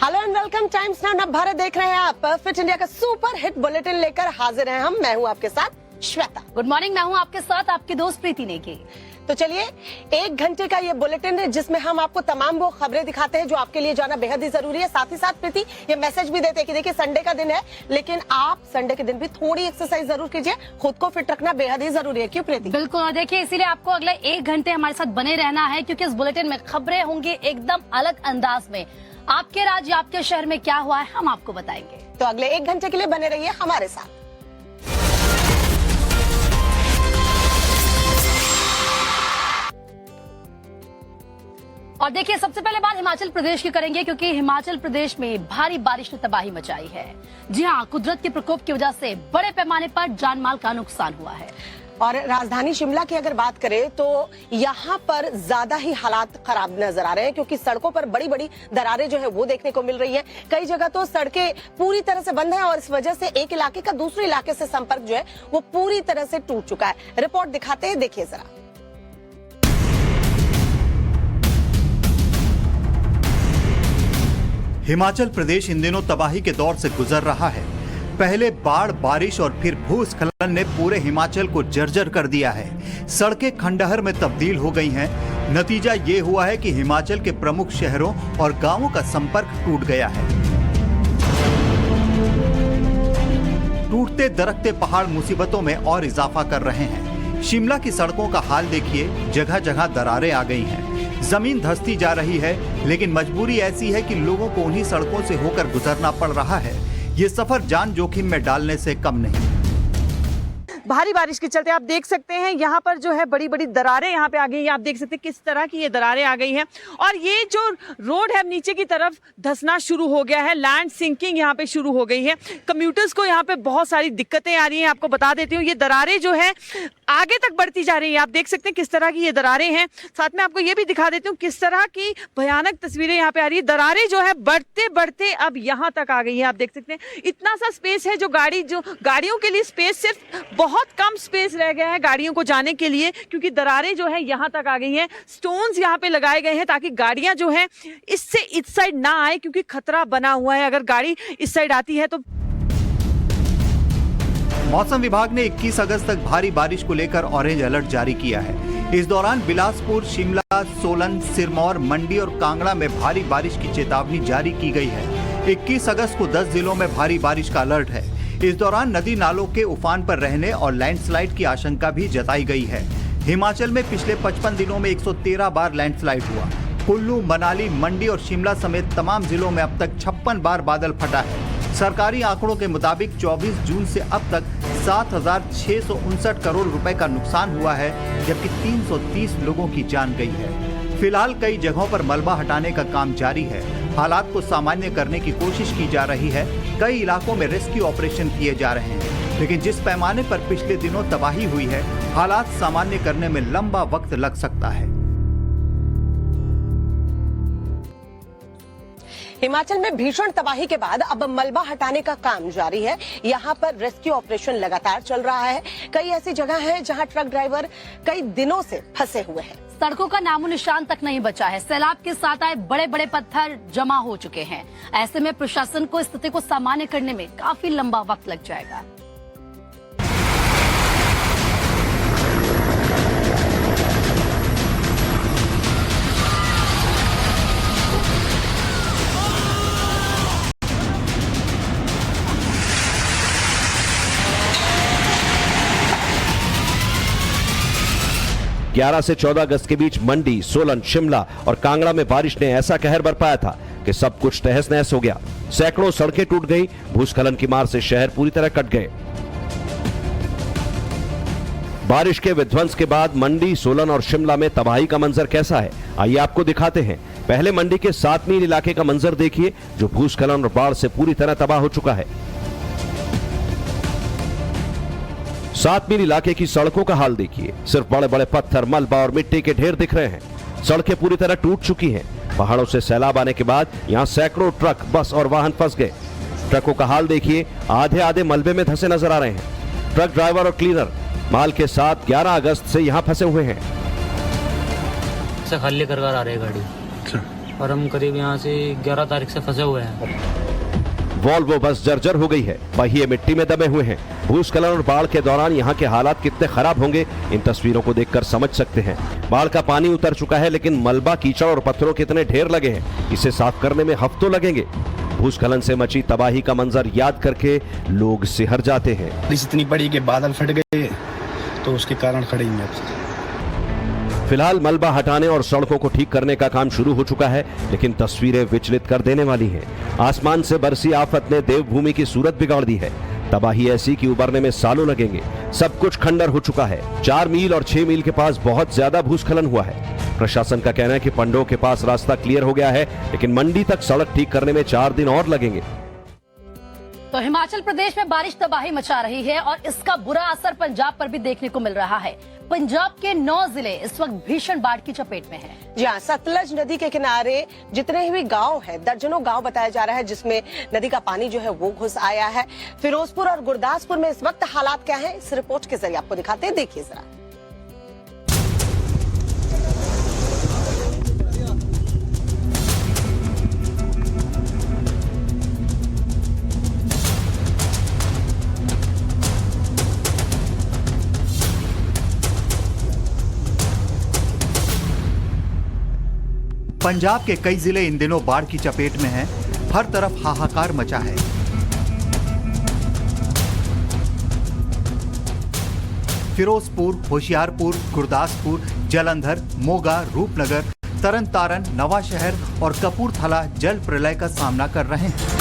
Hello and welcome times now Bharat देख रहे हैं आप। फिट इंडिया का सुपर हिट बुलेटिन लेकर हाजिर हैं हम। मैं हूं आपके साथ श्वेता। गुड मॉर्निंग, मैं हूं आपके साथ आपकी दोस्त प्रीति नेगी। तो चलिए, 1 घंटे का ये बुलेटिन है जिसमें हम आपको तमाम वो खबरें दिखाते हैं जो आपके लिए जाना बेहद ही जरूरी है। साथ ही साथ प्रीति ये मैसेज भी देते हैं कि देखिए संडे का दिन है, लेकिन आप संडे के दिन भी थोड़ी एक्सरसाइज जरूर कीजिए। खुद को फिट रखना बेहद ही जरूरी है। क्यों प्रीति? बिल्कुल, और देखिए इसीलिए आपको अगले 1 घंटे हमारे साथ बने रहना है, क्योंकि इस बुलेटिन में खबरें होंगी एकदम अलग अंदाज में। आपके राज्य आपके शहर में क्या हुआ है हम आपको बताएंगे। तो अगले 1 घंटे के लिए बने रहिए हमारे साथ। और देखिए सबसे पहले बात हिमाचल प्रदेश की करेंगे, क्योंकि हिमाचल प्रदेश में भारी बारिश ने तबाही मचाई है। जी हाँ, कुदरत के प्रकोप की वजह से बड़े पैमाने पर जान माल का नुकसान हुआ है। और राजधानी शिमला की अगर बात करें तो यहाँ पर ज्यादा ही हालात खराब नजर आ रहे हैं, क्योंकि सड़कों पर बड़ी बड़ी दरारें जो है वो देखने को मिल रही है। कई जगह तो सड़कें पूरी तरह से बंद हैं और इस वजह से एक इलाके का दूसरे इलाके से संपर्क जो है वो पूरी तरह से टूट चुका है। रिपोर्ट दिखाते हैं, देखिए जरा। हिमाचल प्रदेश इन दिनों तबाही के दौर से गुजर रहा है। पहले बाढ़, बारिश और फिर भूस्खलन ने पूरे हिमाचल को जर्जर कर दिया है। सड़कें खंडहर में तब्दील हो गई हैं। नतीजा ये हुआ है कि हिमाचल के प्रमुख शहरों और गांवों का संपर्क टूट गया है। टूटते दरकते पहाड़ मुसीबतों में और इजाफा कर रहे हैं। शिमला की सड़कों का हाल देखिए, जगह जगह दरारें आ गई हैं। जमीन धंसती जा रही है, लेकिन मजबूरी ऐसी है कि लोगों को उन्हीं सड़कों से होकर गुजरना पड़ रहा है। ये सफर जान जोखिम में डालने से कम नहीं। भारी बारिश के चलते आप देख सकते हैं यहाँ पर जो है बड़ी बड़ी दरारें यहाँ पे आ गई हैं। आप देख सकते हैं किस तरह की ये दरारें आ गई हैं और ये जो रोड है नीचे की तरफ धंसना शुरू हो गया है। लैंड सिंकिंग यहाँ पे शुरू हो गई है। कम्यूटर्स को यहाँ पे बहुत सारी दिक्कतें आ रही हैं। आपको बता देती हूँ, ये दरारें जो है आगे तक बढ़ती जा रही है। आप देख सकते हैं किस तरह की ये दरारें हैं। साथ में आपको ये भी दिखा देती हूँ किस तरह की भयानक तस्वीरें यहाँ पे आ रही है। दरारें जो है बढ़ते बढ़ते अब यहाँ तक आ गई है। आप देख सकते हैं इतना सा स्पेस है, जो गाड़ियों के लिए स्पेस सिर्फ बहुत कम स्पेस रह गया है गाड़ियों को जाने के लिए, क्योंकि दरारें जो है यहाँ तक आ गई हैं। स्टोन्स यहाँ पे लगाए गए हैं ताकि गाड़ियां जो है इससे इस साइड ना आए, क्योंकि खतरा बना हुआ है अगर गाड़ी इस साइड आती है तो। मौसम विभाग ने 21 अगस्त तक भारी बारिश को लेकर ऑरेंज अलर्ट जारी किया है। इस दौरान बिलासपुर, शिमला, सोलन, सिरमौर, मंडी और कांगड़ा में भारी बारिश की चेतावनी जारी की गई है। 21 अगस्त को 10 जिलों में भारी बारिश का अलर्ट है। इस दौरान नदी नालों के उफान पर रहने और लैंडस्लाइड की आशंका भी जताई गई है। हिमाचल में पिछले 55 दिनों में 113 बार लैंडस्लाइड हुआ। कुल्लू, मनाली, मंडी और शिमला समेत तमाम जिलों में अब तक 56 बार बादल फटा है। सरकारी आंकड़ों के मुताबिक 24 जून से अब तक 7,659 करोड़ रुपए का नुकसान हुआ है, जबकि 330 लोगों की जान गई है। फिलहाल कई जगहों पर मलबा हटाने का काम जारी है। हालात को सामान्य करने की कोशिश की जा रही है। कई इलाकों में रेस्क्यू ऑपरेशन किए जा रहे हैं, लेकिन जिस पैमाने पर पिछले दिनों तबाही हुई है, हालात सामान्य करने में लंबा वक्त लग सकता है। हिमाचल में भीषण तबाही के बाद अब मलबा हटाने का काम जारी है। यहाँ पर रेस्क्यू ऑपरेशन लगातार चल रहा है। कई ऐसी जगह हैं जहाँ ट्रक ड्राइवर कई दिनों से फंसे हुए हैं। सड़कों का नामो निशान तक नहीं बचा है। सैलाब के साथ आए बड़े बड़े पत्थर जमा हो चुके हैं। ऐसे में प्रशासन को स्थिति को सामान्य करने में काफी लंबा वक्त लग जाएगा। ग्यारह से 14 अगस्त के बीच मंडी, सोलन, शिमला और कांगड़ा में बारिश ने ऐसा कहर बरपाया था कि सब कुछ तहस नहस हो गया। सैकड़ों सड़कें टूट गई। भूस्खलन की मार से शहर पूरी तरह कट गए। बारिश के विध्वंस के बाद मंडी, सोलन और शिमला में तबाही का मंजर कैसा है, आइए आपको दिखाते हैं। पहले मंडी के 7 मील इलाके का मंजर देखिए, जो भूस्खलन और बाढ़ से पूरी तरह तबाह हो चुका है। 7 मील इलाके की सड़कों का हाल देखिए। सिर्फ बड़े बड़े पत्थर, मलबा और मिट्टी के ढेर दिख रहे हैं। सड़कें पूरी तरह टूट चुकी हैं। पहाड़ों से सैलाब आने के बाद यहां सैकड़ों ट्रक, बस और वाहन फंस गए। ट्रकों का हाल देखिए, आधे आधे मलबे में धंसे नजर आ रहे हैं। ट्रक ड्राइवर और क्लीनर माल के साथ 11 अगस्त से यहां फंसे हुए हैं। खाली कर आ रही है गाड़ी। और हम करीब यहाँ से 11 तारीख से फंसे हुए हैं। वॉल्वो बस जर्जर हो गई है, पहिए मिट्टी में दबे हुए हैं। भूस्खलन और बाढ़ के दौरान यहाँ के हालात कितने खराब होंगे इन तस्वीरों को देखकर समझ सकते हैं। बाढ़ का पानी उतर चुका है, लेकिन मलबा, कीचड़ और पत्थरों के इतने ढेर लगे हैं, इसे साफ करने में हफ्तों लगेंगे। भूस्खलन से मची तबाही का मंजर याद करके लोग सिहर जाते हैं। बारिश इतनी पड़ी कि बादल फट गए, तो उसके कारण खड़े हैं। फिलहाल मलबा हटाने और सड़कों को ठीक करने का काम शुरू हो चुका है, लेकिन तस्वीरें विचलित कर देने वाली हैं। आसमान से बरसी आफत ने देवभूमि की सूरत बिगाड़ दी है। तबाही ऐसी कि उबरने में सालों लगेंगे। सब कुछ खंडर हो चुका है। 4 मील और 6 मील के पास बहुत ज्यादा भूस्खलन हुआ है। प्रशासन का कहना है कि पंडों के पास रास्ता क्लियर हो गया है, लेकिन मंडी तक सड़क ठीक करने में 4 दिन और लगेंगे। तो हिमाचल प्रदेश में बारिश तबाही मचा रही है और इसका बुरा असर पंजाब पर भी देखने को मिल रहा है। पंजाब के 9 जिले इस वक्त भीषण बाढ़ की चपेट में हैं। जी हाँ, सतलज नदी के किनारे जितने भी गांव हैं, दर्जनों गांव बताया जा रहा है जिसमें नदी का पानी जो है वो घुस आया है। फिरोजपुर और गुरदासपुर में इस वक्त हालात क्या हैं, इस रिपोर्ट के जरिए आपको दिखाते हैं, देखिए जरा। पंजाब के कई जिले इन दिनों बाढ़ की चपेट में हैं। हर तरफ हाहाकार मचा है। फिरोजपुर, होशियारपुर, गुरदासपुर, जालंधर, मोगा, रूपनगर, तरन-तारन, नवाशहर और कपूरथला जल प्रलय का सामना कर रहे हैं।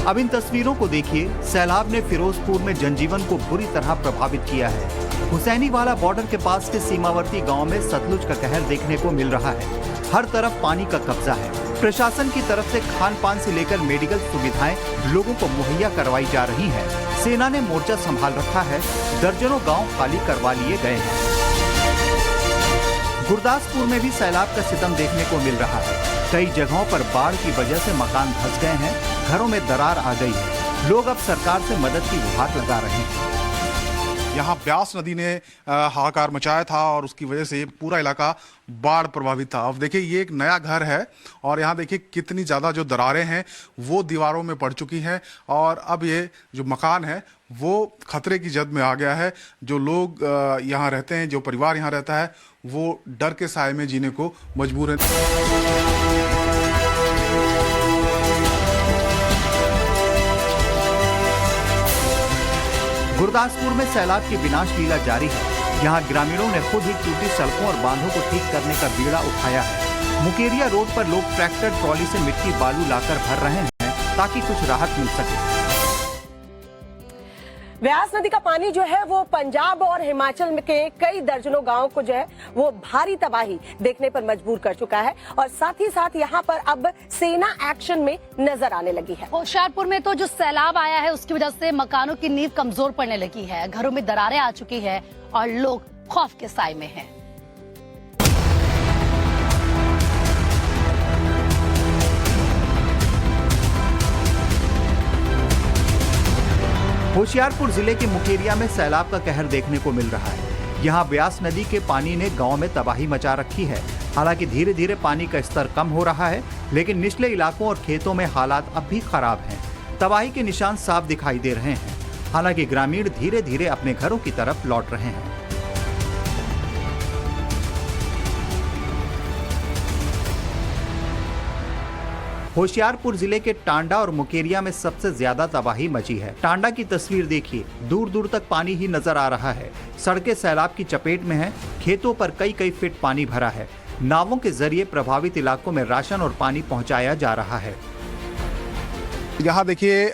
अब इन तस्वीरों को देखिए। सैलाब ने फिरोजपुर में जनजीवन को बुरी तरह प्रभावित किया है। हुसैनीवाला बॉर्डर के पास के सीमावर्ती गांव में सतलुज का कहर देखने को मिल रहा है। हर तरफ पानी का कब्जा है। प्रशासन की तरफ से खान पान से लेकर मेडिकल सुविधाएं लोगों को मुहैया करवाई जा रही हैं। सेना ने मोर्चा संभाल रखा है। दर्जनों गांव खाली करवा लिए गए हैं। गुरदासपुर में भी सैलाब का सितम देखने को मिल रहा है। कई जगहों पर बाढ़ की वजह से मकान धंस गए हैं, घरों में दरार आ गई है। लोग अब सरकार से मदद की गुहार लगा रहे हैं। यहाँ ब्यास नदी ने हाहाकार मचाया था और उसकी वजह से पूरा इलाका बाढ़ प्रभावित था। अब देखिए, ये एक नया घर है और यहाँ देखिए कितनी ज़्यादा जो दरारें हैं वो दीवारों में पड़ चुकी हैं और अब ये जो मकान है वो खतरे की जद में आ गया है। जो लोग यहाँ रहते हैं, जो परिवार यहाँ रहता है, वो डर के साए में जीने को मजबूर है। गुरदासपुर में सैलाब की विनाश लीला जारी है। यहाँ ग्रामीणों ने खुद ही टूटी सड़कों और बांधों को ठीक करने का बीड़ा उठाया है। मुकेरिया रोड पर लोग ट्रैक्टर ट्रॉली से मिट्टी बालू लाकर भर रहे हैं ताकि कुछ राहत मिल सके। व्यास नदी का पानी जो है वो पंजाब और हिमाचल के कई दर्जनों गांवों को जो है वो भारी तबाही देखने पर मजबूर कर चुका है और साथ ही साथ यहाँ पर अब सेना एक्शन में नजर आने लगी है। होशियारपुर में तो जो सैलाब आया है उसकी वजह से मकानों की नींव कमजोर पड़ने लगी है, घरों में दरारें आ चुकी है और लोग खौफ के साए में हैं। होशियारपुर जिले के मुकेरिया में सैलाब का कहर देखने को मिल रहा है। यहाँ ब्यास नदी के पानी ने गांव में तबाही मचा रखी है। हालांकि धीरे धीरे पानी का स्तर कम हो रहा है, लेकिन निचले इलाकों और खेतों में हालात अब भी खराब हैं। तबाही के निशान साफ दिखाई दे रहे हैं। हालांकि ग्रामीण धीरे धीरे अपने घरों की तरफ लौट रहे हैं। होशियारपुर जिले के टांडा और मुकेरिया में सबसे ज्यादा तबाही मची है। टांडा की तस्वीर देखिए, दूर दूर तक पानी ही नजर आ रहा है। सड़कें सैलाब की चपेट में हैं। खेतों पर कई फीट पानी भरा है। नावों के जरिए प्रभावित इलाकों में राशन और पानी पहुंचाया जा रहा है। यहाँ देखिए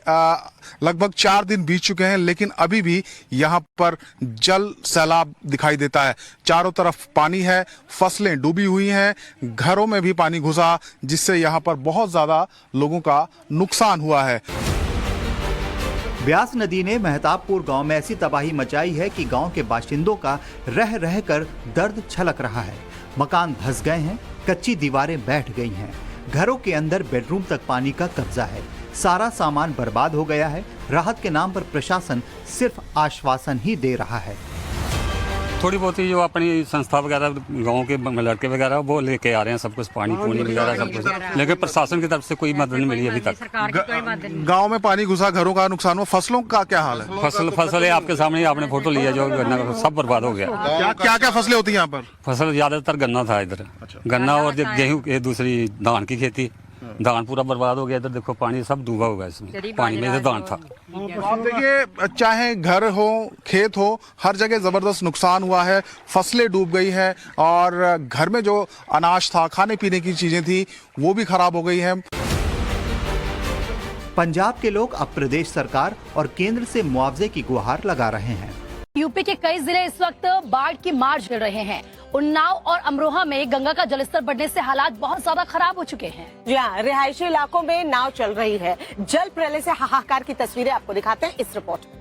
लगभग 4 दिन बीत चुके हैं, लेकिन अभी भी यहाँ पर जल सैलाब दिखाई देता है। चारों तरफ पानी है, फसलें डूबी हुई हैं, घरों में भी पानी घुसा, जिससे यहाँ पर बहुत ज्यादा लोगों का नुकसान हुआ है। ब्यास नदी ने मेहताबपुर गांव में ऐसी तबाही मचाई है कि गांव के बाशिंदों का रह रह कर दर्द छलक रहा है। मकान धंस गए हैं, कच्ची दीवारें बैठ गई हैं, घरों के अंदर बेडरूम तक पानी का कब्जा है। सारा सामान बर्बाद हो गया है। राहत के नाम पर प्रशासन सिर्फ आश्वासन ही दे रहा है। थोड़ी बहुत ही जो अपनी संस्था वगैरह गांव के लड़के वगैरह वो लेके आ रहे हैं सब कुछ, पानी पूनी वगैरह सब कुछ, लेकिन प्रशासन की तरफ से कोई मदद नहीं मिली अभी तक। गांव में पानी घुसा, घरों का नुकसान हुआ, फसलों का क्या हाल है? फसल है आपके सामने, आपने फोटो लिया जो गन्ना सब बर्बाद हो गया। क्या क्या फसलें होती हैं यहाँ पर? फसल ज्यादातर गन्ना था इधर, गन्ना और गेहूँ, दूसरी धान की खेती, धान पूरा बर्बाद हो गया। इधर देखो पानी सब डूबा हुआ है, इसमें पानी में धान था। आप देखिए, चाहे घर हो खेत हो, हर जगह जबरदस्त नुकसान हुआ है, फसलें डूब गई हैं और घर में जो अनाज था, खाने पीने की चीजें थी, वो भी खराब हो गई हैं। पंजाब के लोग अब प्रदेश सरकार और केंद्र से मुआवजे की गुहार लगा रहे हैं। यूपी के कई जिले इस वक्त बाढ़ की मार झेल रहे हैं। उन्नाव और अमरोहा में गंगा का जलस्तर बढ़ने से हालात बहुत ज्यादा खराब हो चुके हैं। जी हाँ, रिहायशी इलाकों में नाव चल रही है। जल प्रलय से हाहाकार की तस्वीरें आपको दिखाते हैं इस रिपोर्ट में।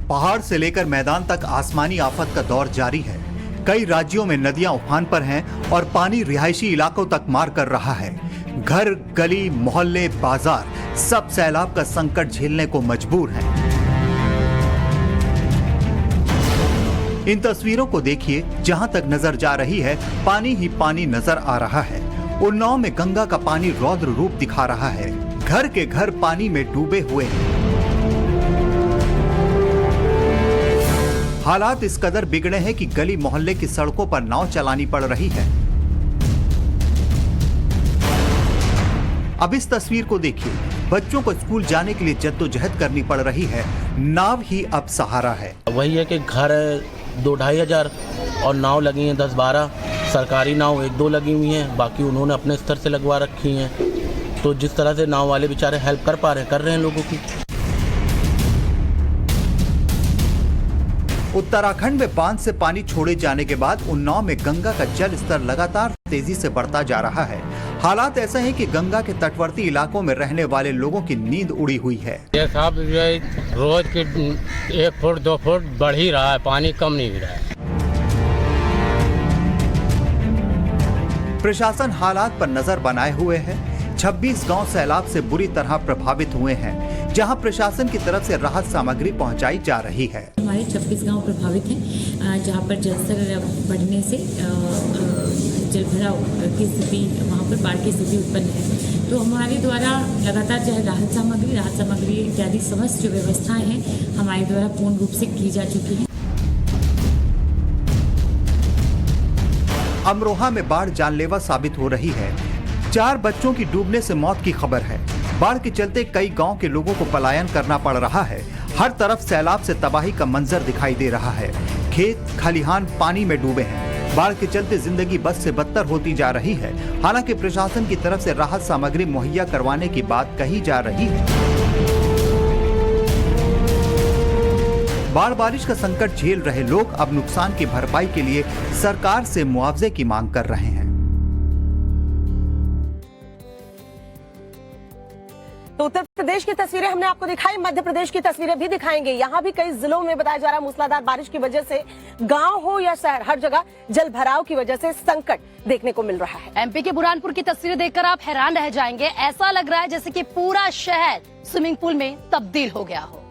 पहाड़ से लेकर मैदान तक आसमानी आफत का दौर जारी है। कई राज्यों में नदियां उफान पर हैं और पानी रिहायशी इलाकों तक मार कर रहा है। घर, गली, मोहल्ले, बाजार सब सैलाब का संकट झेलने को मजबूर हैं। इन तस्वीरों को देखिए, जहां तक नजर जा रही है पानी ही पानी नजर आ रहा है। उन्नाव में गंगा का पानी रौद्र रूप दिखा रहा है। घर के घर पानी में डूबे हुए हैं। हालात इस कदर बिगड़े हैं कि गली मोहल्ले की सड़कों पर नाव चलानी पड़ रही है। अब इस तस्वीर को देखिए, बच्चों को स्कूल जाने के लिए जद्दोजहद करनी पड़ रही है। नाव ही अब सहारा है। वही है कि घर 2-2.5 हजार और नाव लगी हैं 10-12, सरकारी नाव 1-2 लगी हुई हैं, बाकी उन्होंने अपने स्तर से लगवा रखी हैं। तो जिस तरह से नाव वाले बेचारे हेल्प कर रहे हैं लोगों की। उत्तराखंड में बांध से पानी छोड़े जाने के बाद उन्नाव में गंगा का जल स्तर लगातार तेजी से बढ़ता जा रहा है। हालात ऐसे हैं कि गंगा के तटवर्ती इलाकों में रहने वाले लोगों की नींद उड़ी हुई है। ये साहब रोज के 1 फुट 2 फुट बढ़ ही रहा है, पानी कम नहीं गिरा है। प्रशासन हालात पर नजर बनाए हुए है। 26 गांव सैलाब से बुरी तरह प्रभावित हुए हैं, जहां प्रशासन की तरफ से राहत सामग्री पहुंचाई जा रही है। हमारे 26 गांव प्रभावित हैं, जहां पर जलस्तर बढ़ने से जलभराव की स्थिति, वहां पर बाढ़ की स्थिति उत्पन्न है। तो हमारे द्वारा लगातार चाहे राहत सामग्री इत्यादि समस्त जो व्यवस्थाएं हैं हमारे द्वारा पूर्ण रूप से की जा चुकी हैं। अमरोहा में बाढ़ जानलेवा साबित हो रही है। 4 बच्चों की डूबने से मौत की खबर है। बाढ़ के चलते कई गांव के लोगों को पलायन करना पड़ रहा है। हर तरफ सैलाब से तबाही का मंजर दिखाई दे रहा है। खेत खलिहान पानी में डूबे हैं। बाढ़ के चलते जिंदगी बद से बदतर होती जा रही है। हालांकि प्रशासन की तरफ से राहत सामग्री मुहैया करवाने की बात कही जा रही है। बाढ़ बारिश का संकट झेल रहे लोग अब नुकसान की भरपाई के लिए सरकार से मुआवजे की मांग कर रहे हैं। तो उत्तर प्रदेश की तस्वीरें हमने आपको दिखाई, मध्य प्रदेश की तस्वीरें भी दिखाएंगे। यहाँ भी कई जिलों में बताया जा रहा है मूसलाधार बारिश की वजह से गांव हो या शहर, हर जगह जल भराव की वजह से संकट देखने को मिल रहा है। एमपी के बुरहानपुर की तस्वीरें देखकर आप हैरान रह जाएंगे। ऐसा लग रहा है जैसे कि पूरा शहर स्विमिंग पूल में तब्दील हो गया हो।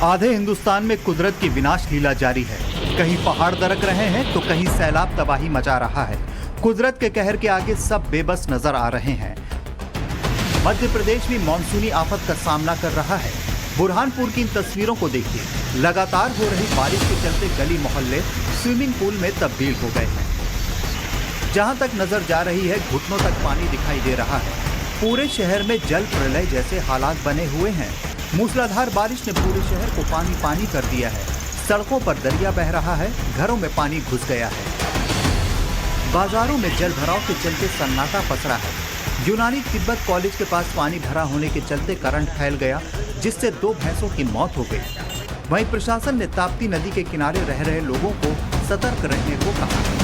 आधे हिंदुस्तान में कुदरत की विनाश लीला जारी है। कहीं पहाड़ दरक रहे हैं तो कहीं सैलाब तबाही मचा रहा है। कुदरत के कहर के आगे सब बेबस नजर आ रहे हैं। मध्य प्रदेश भी मानसूनी आफत का सामना कर रहा है। बुरहानपुर की इन तस्वीरों को देखिए। लगातार हो रही बारिश के चलते गली मोहल्ले स्विमिंग पूल में तब्दील हो गए हैं। जहां तक नजर जा रही है घुटनों तक पानी दिखाई दे रहा है। पूरे शहर में जल प्रलय जैसे हालात बने हुए हैं। मूसलाधार बारिश ने पूरे शहर को पानी पानी कर दिया है। सड़कों पर दरिया बह रहा है, घरों में पानी घुस गया है। बाजारों में जल भराव के चलते सन्नाटा पसरा है। यूनानी तिब्बत कॉलेज के पास पानी भरा होने के चलते करंट फैल गया, जिससे 2 भैंसों की मौत हो गई। वहीं प्रशासन ने ताप्ती नदी के किनारे रह रहे लोगों को सतर्क रहने को कहा है।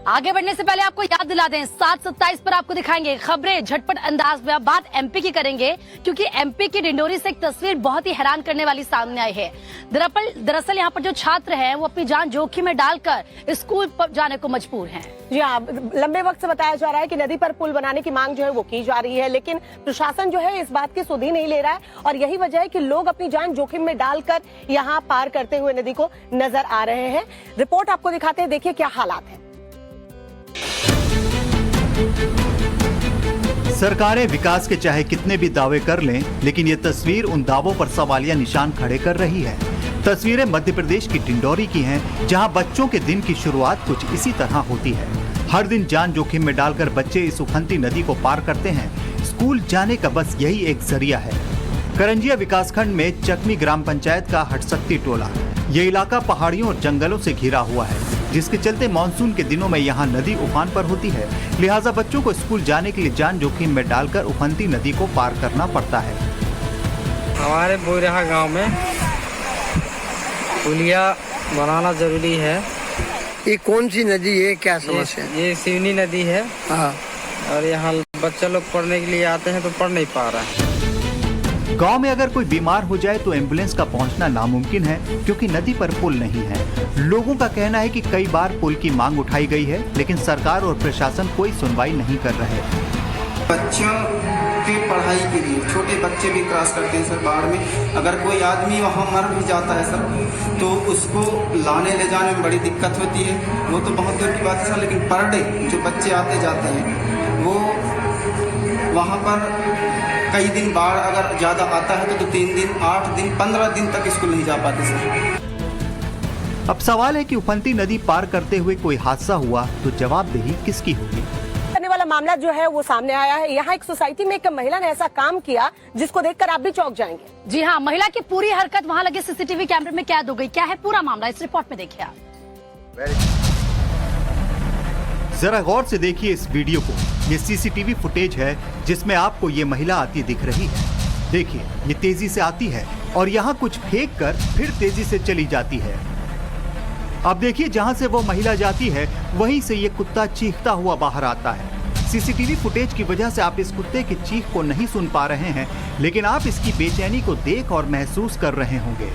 आगे बढ़ने से पहले आपको याद दिला दें 7/27 पर आपको दिखाएंगे खबरें झटपट अंदाज में। बात एमपी की करेंगे क्योंकि एमपी की डिंडोरी से एक तस्वीर बहुत ही हैरान करने वाली सामने आई है। दरअसल यहाँ पर जो छात्र हैं वो अपनी जान जोखिम में डालकर स्कूल पर जाने को मजबूर हैं। जी हाँ, लंबे वक्त से बताया जा रहा है कि नदी पर पुल बनाने की मांग जो है वो की जा रही है, लेकिन प्रशासन जो है इस बात की सुध ही नहीं ले रहा है और यही वजह है कि लोग अपनी जान जोखिम में डालकर यहाँ पार करते हुए नदी को नजर आ रहे हैं। रिपोर्ट आपको दिखाते हैं, देखिए क्या हालात है। सरकारें विकास के चाहे कितने भी दावे कर लें, लेकिन ये तस्वीर उन दावों पर सवालिया निशान खड़े कर रही है। तस्वीरें मध्य प्रदेश की डिंडोरी की हैं, जहां बच्चों के दिन की शुरुआत कुछ इसी तरह होती है। हर दिन जान जोखिम में डालकर बच्चे इस उफनती नदी को पार करते हैं। स्कूल जाने का बस यही एक जरिया है। करंजिया विकासखंड में चकमी ग्राम पंचायत का हटसक्ती टोला। ये इलाका पहाड़ियों और जंगलों से घिरा हुआ है, जिसके चलते मानसून के दिनों में यहाँ नदी उफान पर होती है। लिहाजा बच्चों को स्कूल जाने के लिए जान जोखिम में डालकर उफनती नदी को पार करना पड़ता है। हमारे बोरहा गांव में पुलिया बनाना जरूरी है। ये कौन सी नदी है, क्या समस्या है? ये सिवनी नदी है। हाँ। और यहाँ बच्चे लोग पढ़ने के लिए आते हैं तो पढ़ नहीं पा रहा है। गांव में अगर कोई बीमार हो जाए तो एम्बुलेंस का पहुंचना नामुमकिन है, क्योंकि नदी पर पुल नहीं है। लोगों का कहना है कि कई बार पुल की मांग उठाई गई है, लेकिन सरकार और प्रशासन कोई सुनवाई नहीं कर रहे। बच्चों की पढ़ाई के लिए छोटे बच्चे भी क्रॉस करते हैं सर बाढ़ में। अगर कोई आदमी वहाँ मर भी जाता है सर, तो उसको लाने ले जाने में बड़ी दिक्कत होती है। वो तो बहुत दूर की बात है सर, लेकिन पर डे जो बच्चे आते जाते हैं वो वहाँ पर कई दिन बाढ़ अगर ज्यादा आता है तो 3 दिन, 8 दिन, 15 दिन तक स्कूल नहीं जा पाते सर। अब सवाल है कि उफनती नदी पार करते हुए कोई हादसा हुआ तो जवाबदेही किसकी होगी? करने वाला मामला जो है वो सामने आया है। यहाँ एक सोसाइटी में एक महिला ने ऐसा काम किया जिसको देखकर आप भी चौंक जाएंगे। जी हाँ, महिला की पूरी हरकत वहाँ लगे सीसीटीवी कैमरे में कैद हो गई। क्या है पूरा मामला, इस रिपोर्ट में देखिए आप। जरा गौर से देखिए इस वीडियो को। ये सीसीटीवी फुटेज है जिसमें आपको ये महिला आती दिख रही है। देखिए, ये तेजी से आती है और यहाँ कुछ फेंक कर फिर तेजी से चली जाती है। अब देखिए, जहाँ से वो महिला जाती है वहीं से ये कुत्ता चीखता हुआ बाहर आता है। सीसीटीवी फुटेज की वजह से आप इस कुत्ते की चीख को नहीं सुन पा रहे हैं, लेकिन आप इसकी बेचैनी को देख और महसूस कर रहे होंगे।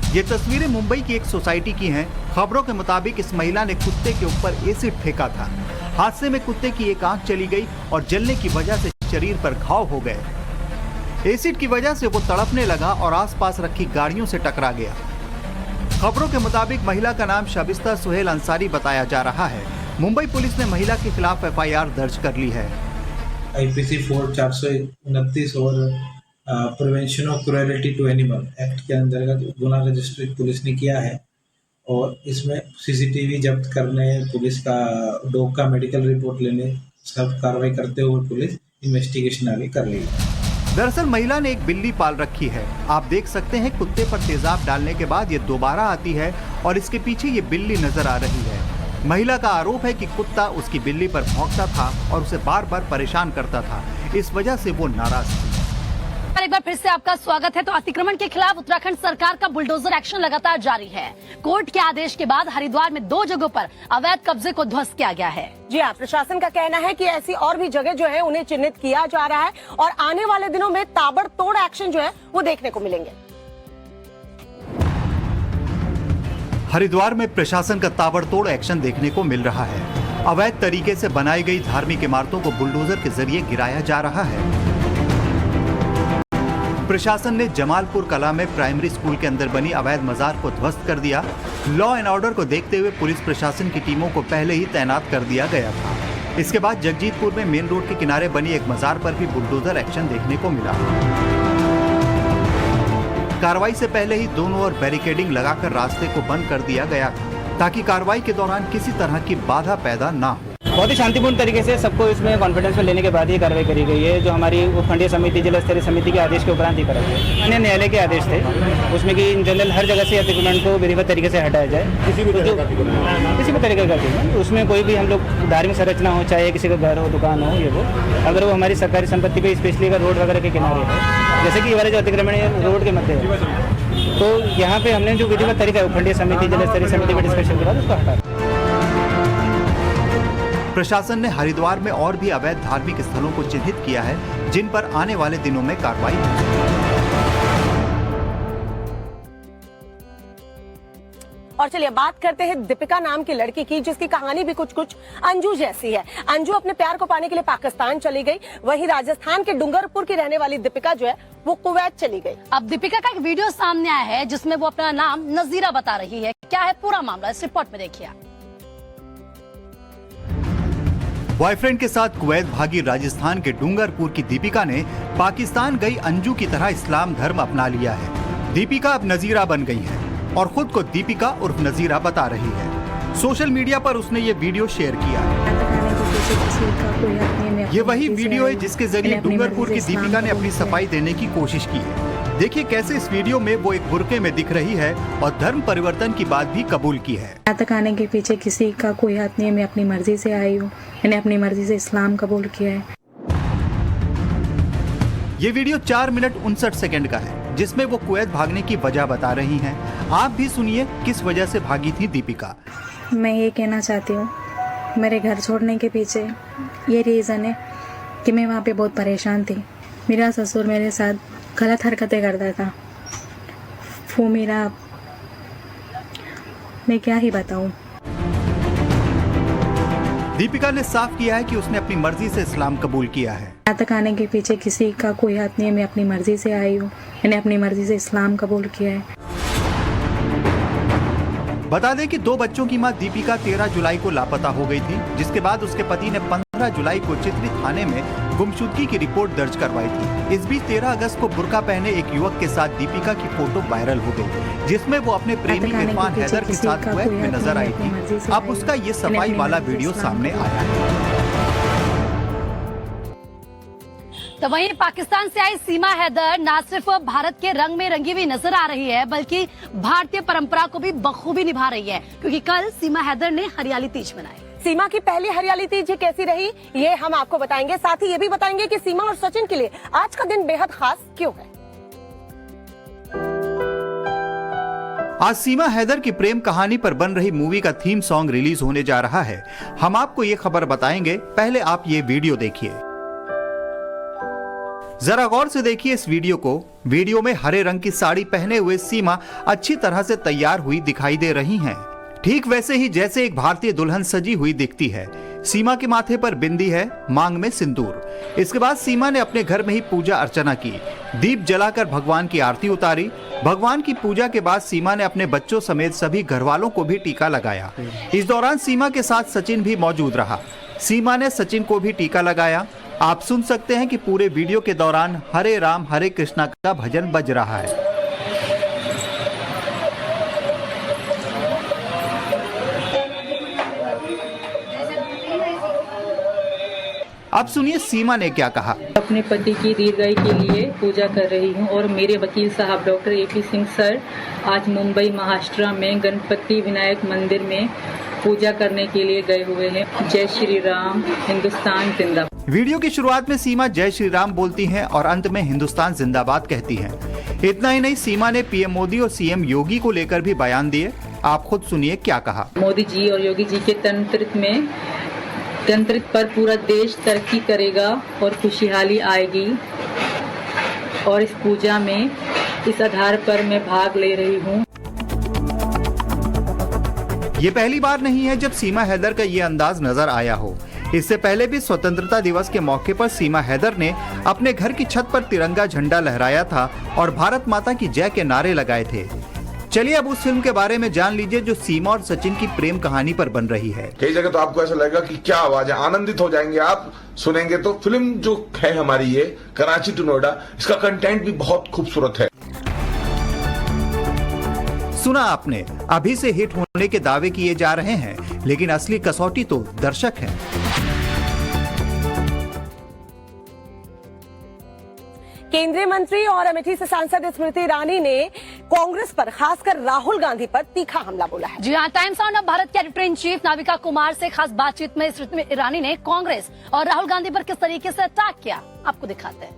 ये तस्वीरें मुंबई की एक सोसाइटी की हैं। खबरों के मुताबिक इस महिला ने कुत्ते के ऊपर एसिड फेंका था। हादसे में कुत्ते की एक आंख चली गई और जलने की वजह से शरीर पर घाव हो गए। एसिड की वजह से वो तड़पने लगा और आसपास रखी गाड़ियों से टकरा गया। खबरों के मुताबिक महिला का नाम शबिस्ता सुहेल अंसारी बताया जा रहा है। मुंबई पुलिस ने महिला के खिलाफ FIR दर्ज कर ली है। IPC 429 और prevention of cruelty to animal act के अंतर्गत गुना रजिस्ट्रेट पुलिस ने किया है और इसमें सीसीटीवी जब्त करने, पुलिस का डॉग का मेडिकल रिपोर्ट लेने, सब कार्रवाई करते हुए पुलिस इन्वेस्टिगेशन आगे कर रही है। दरअसल महिला ने एक बिल्ली पाल रखी है। आप देख सकते हैं कुत्ते पर तेजाब डालने के बाद ये दोबारा आती है और इसके पीछे ये बिल्ली नजर आ रही है। महिला का आरोप है कि कुत्ता उसकी बिल्ली पर भौंकता था और उसे बार बार परेशान करता था। इस वजह से वो नाराज थी। एक बार फिर से आपका स्वागत है। तो अतिक्रमण के खिलाफ उत्तराखंड सरकार का बुलडोजर एक्शन लगातार जारी है। कोर्ट के आदेश के बाद हरिद्वार में 2 जगहों पर अवैध कब्जे को ध्वस्त किया गया है। जी हाँ, प्रशासन का कहना है कि ऐसी और भी जगह जो है उन्हें चिन्हित किया जा रहा है और आने वाले दिनों में ताबड़तोड़ एक्शन जो है वो देखने को मिलेंगे। हरिद्वार में प्रशासन का ताबड़तोड़ एक्शन देखने को मिल रहा है। अवैध तरीके से बनाई गई धार्मिक इमारतों को बुलडोजर के जरिए गिराया जा रहा है। प्रशासन ने जमालपुर कला में प्राइमरी स्कूल के अंदर बनी अवैध मजार को ध्वस्त कर दिया। लॉ एंड ऑर्डर को देखते हुए पुलिस प्रशासन की टीमों को पहले ही तैनात कर दिया गया था। इसके बाद जगजीतपुर में मेन रोड के किनारे बनी एक मजार पर भी बुलडोजर एक्शन देखने को मिला। कार्रवाई से पहले ही दोनों ओर बैरिकेडिंग लगाकर रास्ते को बंद कर दिया गया था, ताकि कार्रवाई के दौरान किसी तरह की बाधा पैदा न हो। बहुत ही शांतिपूर्ण तरीके से सबको इसमें कॉन्फिडेंस में लेने के बाद ये कार्रवाई करी गई है, जो हमारी उपखंडीय समिति, जिला स्तरीय समिति के आदेश के उपरांत ही करा गया। माननीय न्यायालय के आदेश थे उसमें कि इन जनरल हर जगह से अतिक्रमण को विधिवत तरीके से हटाया जाए, किसी भी तरीके का अतिक्रमण। उसमें कोई भी हम लोग धार्मिक संरचना हो, चाहे किसी का घर हो, दुकान हो, ये वो, अगर वो हमारी सरकारी संपत्ति पे, स्पेशली अगर रोड वगैरह के किनारे है, जैसे कि ये वाले जो अतिक्रमण है रोड के मध्य है, तो यहाँ पे हमने जो विधिवत तरीका है उपखंडीय समिति, जिला स्तरीय समिति में डिस्कशन के बाद उसको हटा। प्रशासन ने हरिद्वार में और भी अवैध धार्मिक स्थलों को चिन्हित किया है, जिन पर आने वाले दिनों में कार्रवाई होगी। और चलिए बात करते हैं दीपिका नाम की लड़की की, जिसकी कहानी भी कुछ कुछ अंजू जैसी है। अंजू अपने प्यार को पाने के लिए पाकिस्तान चली गई, वहीं राजस्थान के डूंगरपुर की रहने वाली दीपिका जो है वो कुवैत चली गई। अब दीपिका का एक वीडियो सामने आया है जिसमें वो अपना नाम नजीरा बता रही है। क्या है पूरा मामला, इस रिपोर्ट में देखिए। बॉयफ्रेंड के साथ कुवैत भागी राजस्थान के डूंगरपुर की दीपिका ने पाकिस्तान गई अंजू की तरह इस्लाम धर्म अपना लिया है। दीपिका अब नजीरा बन गई है और खुद को दीपिका उर्फ नजीरा बता रही है। सोशल मीडिया पर उसने ये वीडियो शेयर किया। ये वही वीडियो है जिसके जरिए डूंगरपुर की दीपिका ने अपनी सफाई देने की कोशिश की है। देखिए कैसे इस वीडियो में वो एक बुर्के में दिख रही है और धर्म परिवर्तन की बात भी कबूल की है। यहाँ तक आने के पीछे किसी का कोई हाथ नहीं है, मैं अपनी मर्जी से आई हूँ, मैंने अपनी मर्जी से इस्लाम कबूल किया है। ये वीडियो 4 मिनट 59 सेकंड का है, जिसमें वो कुवैत भागने की वजह बता रही हैं। आप भी सुनिए किस वजह से भागी थी दीपिका। मैं ये कहना चाहती हूँ, मेरे घर छोड़ने के पीछे ये रीज़न है कि मैं वहाँ पे बहुत परेशान थी। मेरा ससुर मेरे साथ गलत हरकतें करता था। वो मेरा, मैं क्या ही बताऊँ। दीपिका ने साफ किया है कि उसने अपनी मर्जी से इस्लाम कबूल किया है। यहाँ तक आने के पीछे किसी का कोई हाथ नहीं है, मैं अपनी मर्जी से आई हूँ, मैंने अपनी मर्जी से इस्लाम कबूल किया है। बता दें कि 2 बच्चों की मां दीपिका 13 जुलाई को लापता हो गई थी, जिसके बाद उसके पति ने 15 जुलाई को चित्रित थाने में गुमशुदगी की रिपोर्ट दर्ज करवाई थी। इस बीच 13 अगस्त को बुर्का पहने एक युवक के साथ दीपिका की फोटो वायरल हो गई, जिसमें वो अपने प्रेमी इरफान हैदर के साथ कुवैत में नजर आई थी। अब उसका ये सफाई वाला वीडियो सामने आया है। तो वहीं पाकिस्तान से आई सीमा हैदर न सिर्फ भारत के रंग में रंगी हुई नजर आ रही है, बल्कि भारतीय परंपरा को भी बखूबी निभा रही है, क्योंकि कल सीमा हैदर ने हरियाली तीज मनाई। सीमा की पहली हरियाली तीज कैसी रही ये हम आपको बताएंगे, साथ ही ये भी बताएंगे कि सीमा और सचिन के लिए आज का दिन बेहद खास क्यों है। आज सीमा हैदर की प्रेम कहानी पर बन रही मूवी का थीम सॉन्ग रिलीज होने जा रहा है। हम आपको ये खबर बताएंगे, पहले आप ये वीडियो देखिए। जरा गौर से देखिए इस वीडियो को। वीडियो में हरे रंग की साड़ी पहने हुए सीमा अच्छी तरह से तैयार हुई दिखाई दे रही हैं। ठीक वैसे ही जैसे एक भारतीय दुल्हन सजी हुई दिखती है। सीमा के माथे पर बिंदी है, मांग में सिंदूर। इसके बाद सीमा ने अपने घर में ही पूजा अर्चना की, दीप जलाकर भगवान की आरती उतारी। भगवान की पूजा के बाद सीमा ने अपने बच्चों समेत सभी घर वालों को भी टीका लगाया। इस दौरान सीमा के साथ सचिन भी मौजूद रहा। सीमा ने सचिन को भी टीका लगाया। आप सुन सकते हैं कि पूरे वीडियो के दौरान हरे राम हरे कृष्णा का भजन बज रहा है। अब सुनिए सीमा ने क्या कहा। अपने पति की दीर्घायु के लिए पूजा कर रही हूं और मेरे वकील साहब डॉक्टर AP सिंह सर आज मुंबई महाराष्ट्र में गणपति विनायक मंदिर में पूजा करने के लिए गए हुए हैं। जय श्री राम, हिंदुस्तान जिंदाबाद। वीडियो की शुरुआत में सीमा जय श्री राम बोलती हैं और अंत में हिंदुस्तान जिंदाबाद कहती हैं। इतना ही नहीं, सीमा ने PM मोदी और CM योगी को लेकर भी बयान दिए। आप खुद सुनिए क्या कहा। मोदी जी और योगी जी के तंत्रित पर पूरा देश तरक्की करेगा और खुशहाली आएगी, और इस पूजा में इस आधार पर मैं भाग ले रही हूँ। ये पहली बार नहीं है जब सीमा हैदर का ये अंदाज नजर आया हो। इससे पहले भी स्वतंत्रता दिवस के मौके पर सीमा हैदर ने अपने घर की छत पर तिरंगा झंडा लहराया था और भारत माता की जय के नारे लगाए थे। चलिए अब उस फिल्म के बारे में जान लीजिए जो सीमा और सचिन की प्रेम कहानी पर बन रही है। कई जगह तो आपको ऐसा लगेगा कि क्या आवाज है, आनंदित हो जाएंगे आप सुनेंगे तो। फिल्म जो है हमारी ये कराची टू नोएडा, इसका कंटेंट भी बहुत खूबसूरत है। सुना आपने, अभी से हिट होने के दावे किए जा रहे हैं, लेकिन असली कसौटी तो दर्शक है। केंद्रीय मंत्री और अमेठी से सांसद स्मृति ईरानी ने कांग्रेस पर, खासकर राहुल गांधी पर तीखा हमला बोला है। जी हाँ, टाइम्स ऑफ भारत के editor in chief Navika Kumar से खास बातचीत में स्मृति ईरानी ने कांग्रेस और राहुल गांधी पर किस तरीके से अटैक किया, आपको दिखाते हैं।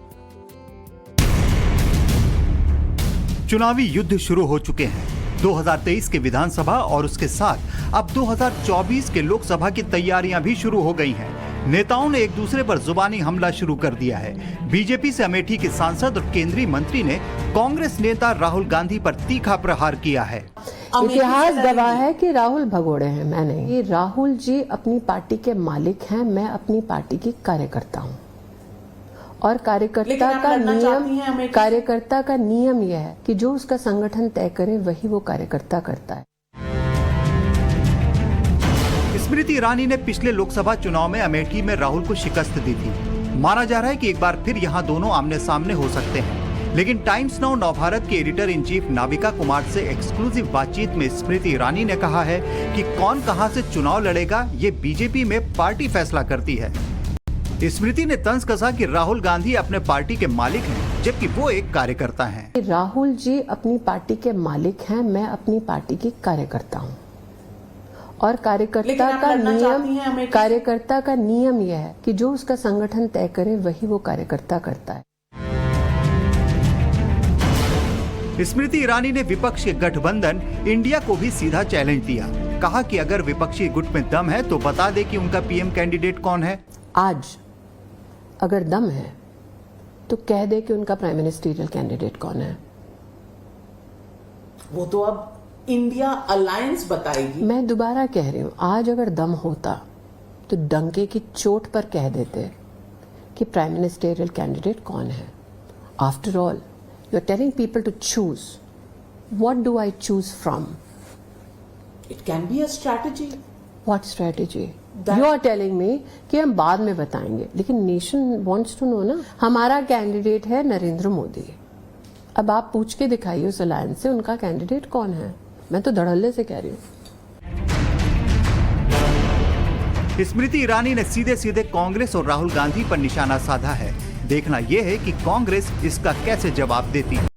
चुनावी युद्ध शुरू हो चुके हैं। 2023 के विधानसभा और उसके साथ अब 2024 के लोकसभा की तैयारियां भी शुरू हो गई हैं। नेताओं ने एक दूसरे पर जुबानी हमला शुरू कर दिया है। बीजेपी से अमेठी के सांसद और केंद्रीय मंत्री ने कांग्रेस नेता राहुल गांधी पर तीखा प्रहार किया है। इतिहास गवाह है कि राहुल भगोड़े हैं, मैं नहीं। ये राहुल जी अपनी पार्टी के मालिक हैं, मैं अपनी पार्टी की कार्यकर्ता हूँ और कार्यकर्ता का नियम यह है कि जो उसका संगठन तय करे वही वो कार्यकर्ता करता है। स्मृति ईरानी ने पिछले लोकसभा चुनाव में अमेठी में राहुल को शिकस्त दी थी। माना जा रहा है कि एक बार फिर यहां दोनों आमने सामने हो सकते हैं। लेकिन टाइम्स नाउ नवभारत के editor in chief Navika Kumar से एक्सक्लूसिव बातचीत में स्मृति ईरानी ने कहा है कि कौन कहां से चुनाव लड़ेगा ये बीजेपी में पार्टी फैसला करती है। स्मृति ने तंज कसा कि राहुल गांधी अपने पार्टी के मालिक हैं, जबकि वो एक कार्यकर्ता हैं। राहुल जी अपनी पार्टी के मालिक हैं, मैं अपनी पार्टी की कार्यकर्ता हूँ और कार्यकर्ता का नियम यह है कि जो उसका संगठन तय करे वही वो कार्यकर्ता करता है। स्मृति ईरानी ने विपक्ष के गठबंधन इंडिया को भी सीधा चैलेंज दिया। कहा कि अगर विपक्षी गुट में दम है तो बता दे कि उनका पीएम कैंडिडेट कौन है। आज अगर दम है तो कह दे कि उनका प्राइम मिनिस्टरियल कैंडिडेट कौन है। वो तो अब इंडिया अलायंस बताएगी। मैं दोबारा कह रही हूँ, आज अगर दम होता तो डंके की चोट पर कह देते कि प्राइम मिनिस्टरियल कैंडिडेट कौन है। After all you are telling people to choose, what do I choose from? It can be a strategy. What strategy? You are telling me कि हम बाद में बताएंगे, लेकिन नेशन वांट्स टू नो ना। हमारा कैंडिडेट है नरेंद्र मोदी। अब आप पूछ के दिखाइए उस अलायंस से उनका कैंडिडेट कौन है। मैं तो धड़ल्ले से कह रही हूँ। स्मृति ईरानी ने सीधे सीधे कांग्रेस और राहुल गांधी पर निशाना साधा है। देखना यह है कि कांग्रेस इसका कैसे जवाब देती है।